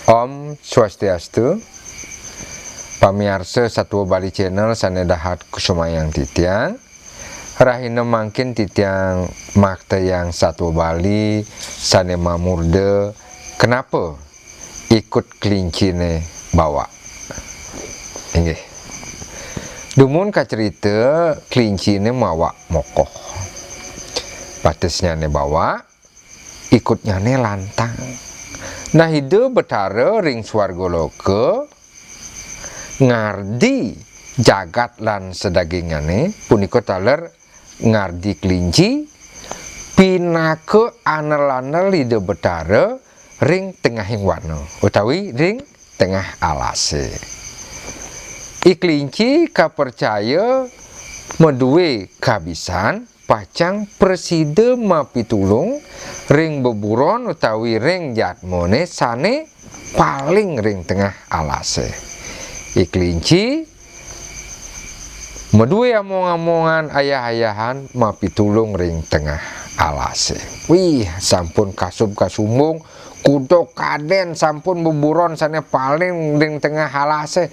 Om Swastiastu, pamiarsa Satwa Bali Channel sanedahat kusumayang titiang. Rahina mangkin titiang makta yang Satwa Bali sane mamurde. Kenapa ikut kelincine bawa? Inggih. Dumun ka cerita kelincine mawa mokoh. Patesnya ne bawa, ikutnya ne lantang. Nah hidup betara ring swargaloka ngardi jagat lan sedagingane punika taler ngardi kelinci pinake anel-anel hidup betara ring tengahing warna utawi ring tengah alase. Kelinci kapercaya meduwe kabisan pacang preside mapitulung ring beburon utawi ring jatmone sane paling ring tengah alase. Kelinci meduwe among-amongan ayah-ayahan mapitulung ring tengah alase. Wih, sampun kasub-kasumbung kudo kaden sampun beburon sane paling ring tengah alase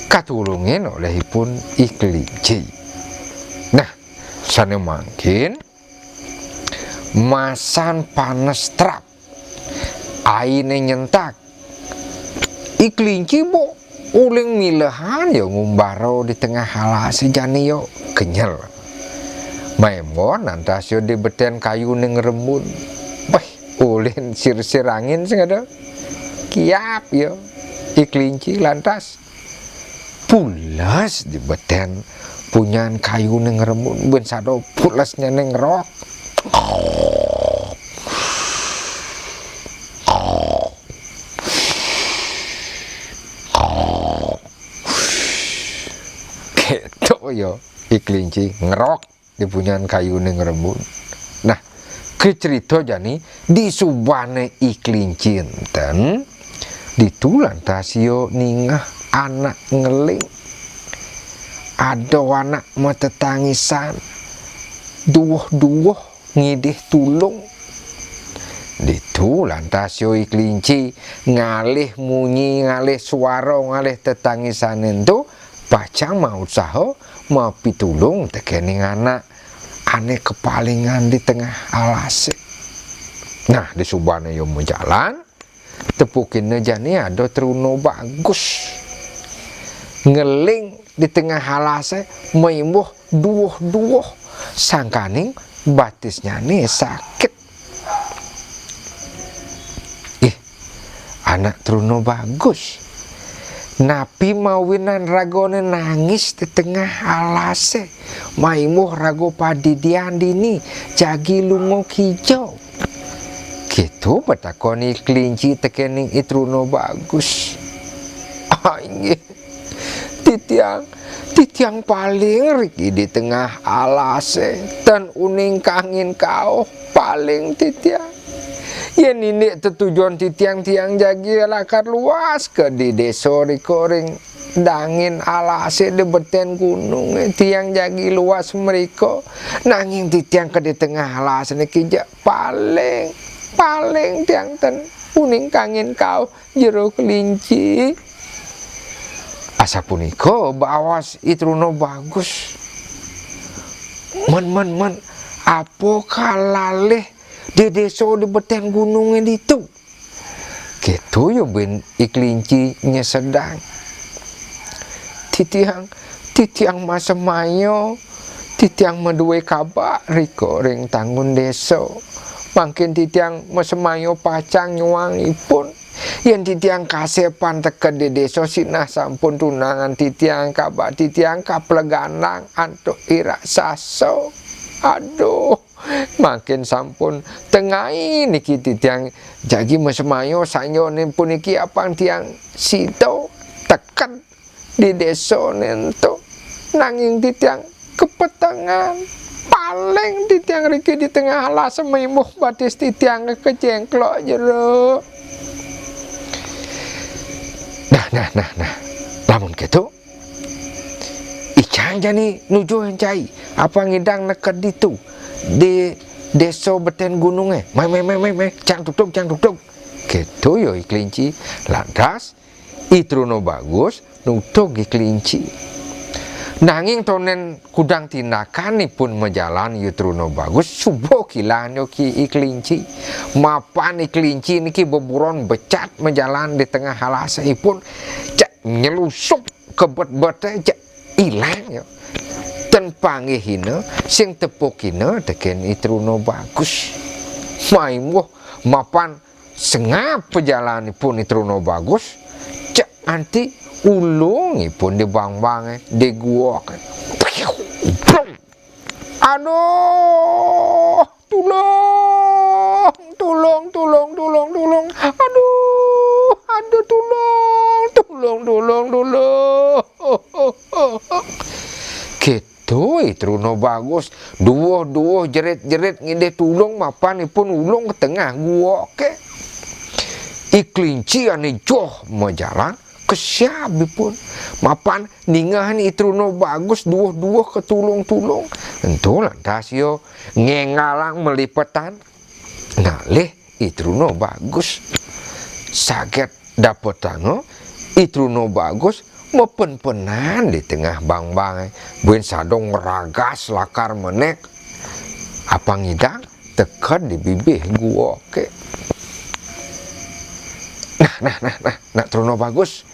katulungin olehipun kelinci. Nah, sane mangkin masan panas trap aine nyentak kelinci bo uling milehan ya ngumbaro di tengah halase jani yo kenyal maemon antasyo di beten kayu ning rembun wah ulin sir-sir angin sing ada kiap yo kelinci lantas pulas di beten punyan kayu ning rembun ben sado pulasnya ning rok. Ketok yo kelinci ngerok di punyan kayu ning rembun. Nah, kecerita jani di subane kelinci enten ditulan tasio ningah anak ngeling. Ada anak matetangisan duoh-duoh ngidih tulung. Ditu lantas yo kelinci ngalih munyi ngalih suara ngalih tetangisan itu pacang mau usaha mau pitulung tekening anak ane kepalingan di tengah alase. Nah di subane yo mau jalan tepukin jani ada teruno bagus ngeling di tengah halase maimuh duoh-duoh sangkaning batisnya nih sakit. Anak truno bagus napi mawinan ragone nangis di tengah halase maimuh rago padidian dini jagi lungo hijau gitu betakoni kelinci tekening itruno bagus. Titiang paling riki di tengah alase dan uning kangin kau paling titiang ya nini tetujuan titiang tiang jagi lakar luas ke di deso rikoring dangin alase di beten gunung tiang jagi luas mereka nanging titiang ke di tengah alase ni kijak paling tiang ten uning kangin kau jero kelinci. Asa puniko bawas itruno bagus. Men apa kalaleh di desa di beten gunungnya itu. Gitu yo ben kelinci nya sedang. Titiang masa mayo, titiang meduwe kabar riko ring tanggun desa. Makin titiang masa mayo pacang nyuangipun. Yang titiang kasepan teke di desa sinah sampun tunangan titiang kabak titiang kapleganang antuk irak saso. Aduh, makin sampun tengai niki titiang jagi mesemayo sanyo nen puniki apang tiang sito tekan di desa nento nanging titiang kepetengan paling titiang riki di tengah alas maimuh batis titiang kejengklok jero. Nah, lamun gitu icang jani nuju encai apa ngidang neket ditu di desa beten gunungnya mai cang tutuk gitu yo kelinci. Lantas Itruno bagus nutup kelinci. Nanging tonen kudang tindakanipun menjalan Itruno bagus subuh kilan yo kelinci. Mapan kelinci niki beburon becat menjalan di tengah halasaipun cak nyelusup ke bet-bete cak ilang yo. Dan panggihina sing tepukina teken Itruno bagus. Maimuh mapan sengap perjalanipun Itruno bagus cak anti ulungipun di bang-bang di gua. Aduh, tolong. Aduh, tolong. Gitu Itruno bagus. Duo jerit ngide tulung mapanipun ulung ke tengah gua ke. Kelinci ane joh mau jalan kesiabipun mapan ningahan Itruno bagus duo ke tulung. Entu lantas yo ngengalang melipetan ngalih Itruno bagus sakit dapet tango Itruno bagus mepen-penan di tengah bang-bang buen sadong ragas lakar menek apa ngidang tekan di bibih gua ke. Nah Truno bagus.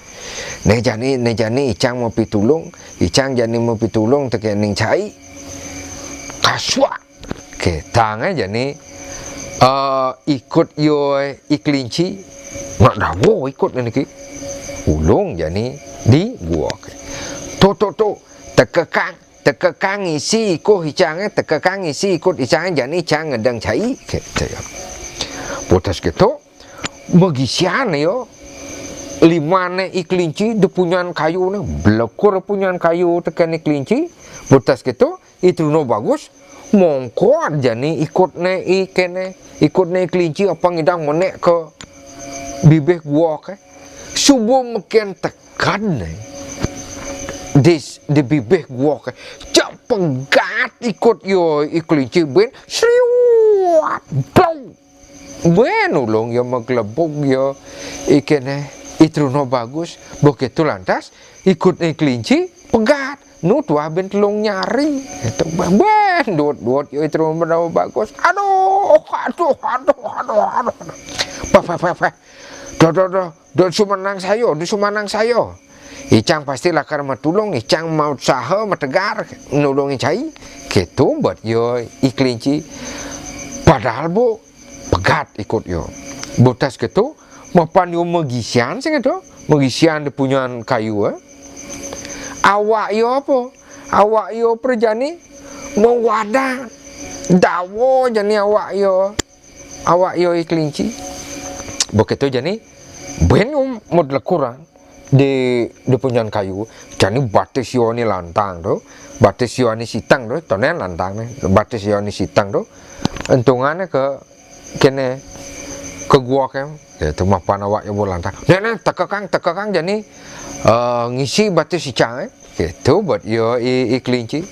Nejani icang mau pitulung, icang jani mau pitulung tekening cai. Kaswa. Ke tangan jani ikut yo kelinci. Nak dawo ikut niki. Ulung jani di gua. To tekekang isi ikut icangnya tekekang isi ikut icangnya jani icang ngedang cai. Ke potas gitu. Magisian yo limane kelinci depunyan kayu ne blekur punyan kayu tekan kelinci butas gitu Itruno bagus mongko jani ikut ne kelinci apa ngidang menek ke bibih gua ke subuh meken tekan ne di bibih gua ke cak pegat ikut yo kelinci ben sriwat bau ben ulung yo maglebog yo ikene Itruno bagus begitu lantas ikut kelinci pegat nutua ben telung nyari itu ben dot yo Itruno bagus aduh do sumanang sayo icang pasti lakar matulung icang mau saha mategar nulungi cai gitu buat yo kelinci padahal bu pegat ikut yo botas gitu mapan yo magisian sing itu magisian dipunyan kayu awak yo perjani mewada dawo jani awak yo kelinci begitu jani ben mod lekuran di punyan kayu jani batis yo ni lantang do batis yo ni sitang do tonen lantang ne batis yo ni sitang do entungannya ke kene ke gua kan itu mapan awak yo lantang nenek tekekang jani ngisi batis icang gitu buat yo kelinci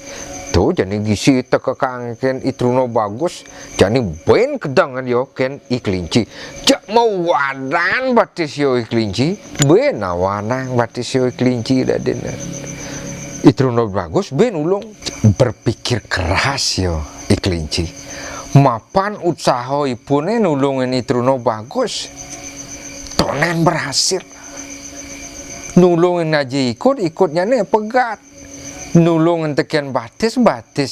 tuh jani ngisi tekekang ken Itruno bagus jani ben kedang yo ken kelinci jak mau wadan batis yo kelinci ben awanang batis yo kelinci daden Itruno bagus ben ulung berpikir keras yo kelinci mapan usaha ipune nulungin Itruno bagus tonen berhasil nulungin aja ikutnya nih pegat nulungin tekian batis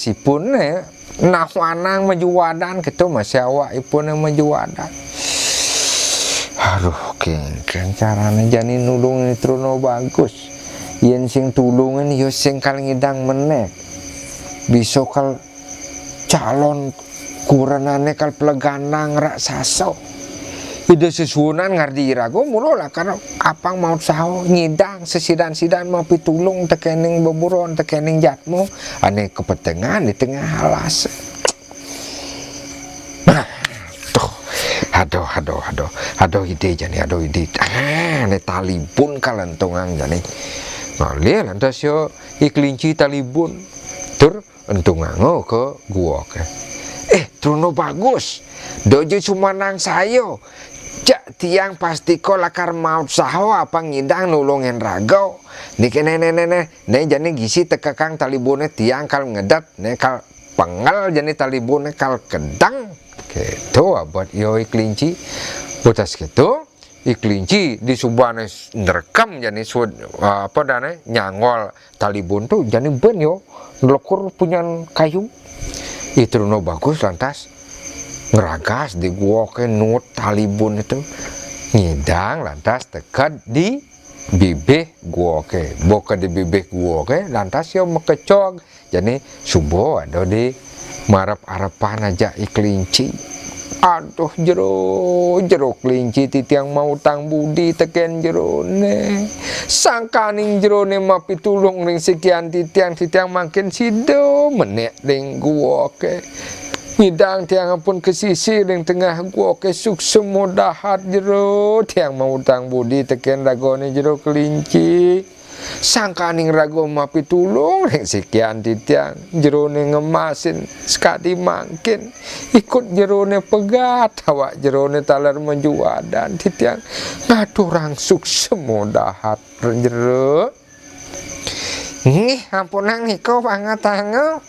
ipune nawanang majuwadan gitu masih awak ipune majuwadan aduh kengkeng caranya jani nulungin Itruno bagus yen sing tulungin yo sing kal ngidang menek bisa kal calon kuranane kal peleganang raksasa ide sesuunan ngardi irago mulola karena apang mau saho ngidang sesidan mau pitulung tekening beburon tekening jatmu ane kepetengan di tengah halas aduh ide jani ne talibun kalentungang jani ngalir lantas yo kelinci talibun tur entungango ke gua ke Truno bagus dojo sumanang sayo cak tiang pasti ko lakar maut saho apa ngidang nulungin rago niki nene jani gisi tekakang talibune tiang kal ngedat ne kal pengal jani talibune kal kedang gitu abad yoi kelinci putas gitu kelinci di subane nerekam jani apa dane nyangol talibun tuh jani ben yo ngelokur punya kayu itu no bagus lantas ngeragas di gua ke nut talibun itu ngidang lantas dekat di bibih gua ke boka di bibih gua ke lantas yo mekecok jadi subuh ada di marap arapan aja kelinci aduh jero kelinci titiang mau tang budi teken jerone sangkaning jerone mapi tulung ring sekian titiang makin sido menek ring gua ke ngidang tiang pun kesisi ring tengah gua ke suksemo dahat jero tiang mau tang budi teken ragone jero kelinci sangkaning rago mapi tulung ring sekian titiang jerone ngemasin sekali makin ikut jerone pegat awak jerone talar menjuadan titiang ngaturang suksemo dahat jero nih ampunang iko banget tango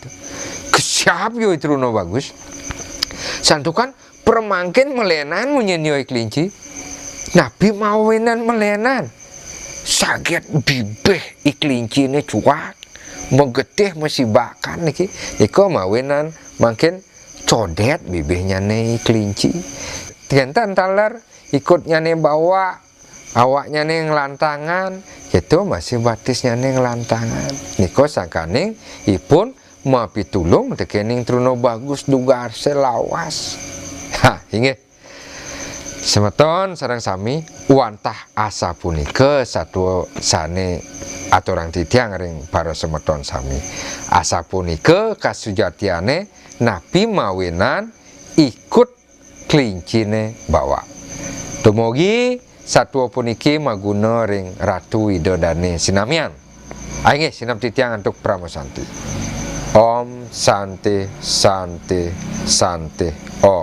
kesiap yo itu no bagus santukan permangkin melenan munyenyoi kelinci nabi mawinan melenan sakit bibih kelinci ini cuak mengetih masih bakan niki iko mawinan makin codet bibihnya nih kelinci tientan talar ikutnya nih bawa awaknya nih ngelantangan itu masih batisnya nih ngelantangan niko sangkaning ipun mapi tulung tekening truno bagus dugar selawas inge semeton sareng sami wantah asa punika satu sane aturang titiang ring para semeton sami asa punika kasujatiane nabi mawinan ikut klincine bawa dumugi satwa puniki maguna ring Ratu Widodane sinamian ainge sinam titiang untuk pramosanti Om Santi Santi Santi Om.